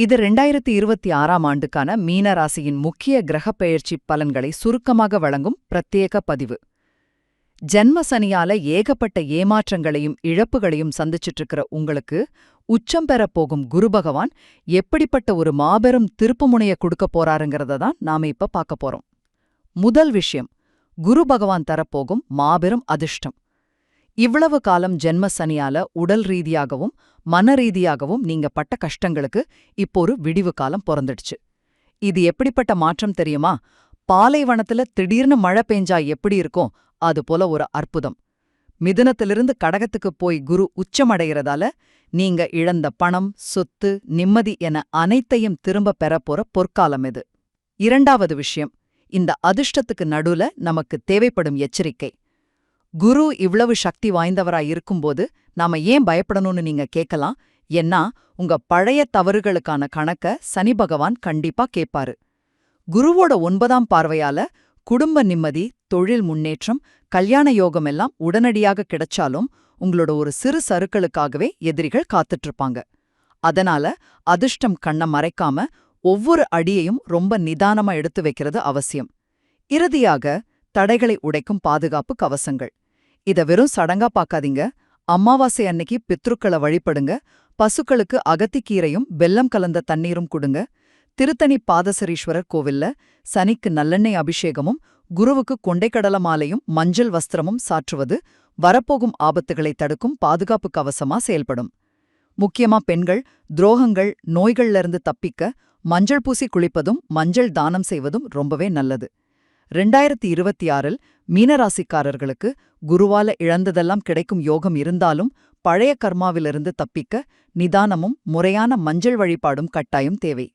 இது 2026ஆம் ஆண்டுக்கான மீன ராசியின் முக்கிய கிரகப்பெயர்ச்சி பலன்களை சுருக்கமாக வழங்கும் பிரத்யேக பதிவு. ஜென்ம சனியால ஏகப்பட்ட ஏமாற்றங்களையும் இழப்புகளையும் சந்திச்சிட்டு இருக்கிற உங்களுக்கு உச்சம் பெறப் போகும் குரு பகவான் எப்படிப்பட்ட ஒரு மாபெரும் திருப்புமுனைய கொடுக்க போறாருங்கிறத தான் நாம இப்ப பார்க்க போறோம். முதல் விஷயம், குரு பகவான் தரப்போகும் மாபெரும் அதிர்ஷ்டம். இவ்வளவு காலம் ஜென்ம சனியால உடல் ரீதியாகவும் மன ரீதியாகவும் நீங்க பட்ட கஷ்டங்களுக்கு இப்போ ஒரு விடிவு காலம் பொறந்துடுச்சு. இது எப்படிப்பட்ட மாற்றம் தெரியுமா? பாலைவனத்துல திடீர்னு மழை பெஞ்சா எப்படி இருக்கும், அது போல ஒரு அற்புதம். மிதுனத்திலிருந்து கடகத்துக்கு போய் குரு உச்சமடைகிறதால நீங்க இழந்த பணம், சொத்து, நிம்மதி என அனைத்தையும் திரும்ப பெறப்போற பொற்காலம் இது. இரண்டாவது விஷயம், இந்த அதிர்ஷ்டத்துக்கு நடுவுல நமக்கு தேவைப்படும் எச்சரிக்கை. குரு இவ்வளவு சக்தி வாய்ந்தவராய் இருக்கும்போது நாம ஏன் பயப்படணும்னு நீங்க கேட்கலாம். ஏன்னா உங்க பழைய தவறுகளுக்கான கணக்க சனி பகவான் கண்டிப்பா கேட்பாரு. குருவோட 9ஆம் பார்வையால குடும்ப நிம்மதி, தொழில் முன்னேற்றம், கல்யாண யோகம் எல்லாம் உடனடியாக கிடைச்சாலும் உங்களோட ஒரு சிறு சறுக்களுக்காகவே எதிரிகள் காத்துட்ருப்பாங்க. அதனால அதிர்ஷ்டம் கண்ண மறைக்காம ஒவ்வொரு அடியையும் ரொம்ப நிதானமா எடுத்து வைக்கிறது அவசியம். இறுதியாக, தடைகளை உடைக்கும் பாதுகாப்பு கவசங்கள். இத வெறும் சடங்கா பார்க்காதீங்க. அமாவாசை அன்னைக்கு பித்ருக்களை வழிபடுங்க. பசுக்களுக்கு அகத்திக்கீரையும் வெல்லம் கலந்த தண்ணீரும் கொடுங்க. திருத்தணி பாதசரீஸ்வரர் கோவில்ல சனிக்கு நல்லெண்ணெய் அபிஷேகமும் குருவுக்கு கொண்டைக்கடல மாலையும் மஞ்சள் வஸ்திரமும் சாற்றுவது வரப்போகும் ஆபத்துகளை தடுக்கும் பாதுகாப்பு கவசமா செயல்படும். முக்கியமா பெண்கள் துரோகங்கள், நோய்கள்ல இருந்து தப்பிக்க மஞ்சள் பூசி குளிப்பதும் மஞ்சள் தானம் செய்வதும் ரொம்பவே நல்லது. 2026இல் மீனராசிக்காரர்களுக்கு குருவால இழந்ததெல்லாம் கிடைக்கும் யோகம் இருந்தாலும் பழைய கர்மாவிலிருந்து தப்பிக்க நிதானமும் முறையான மஞ்சள் வழிபாடும் கட்டாயம் தேவை.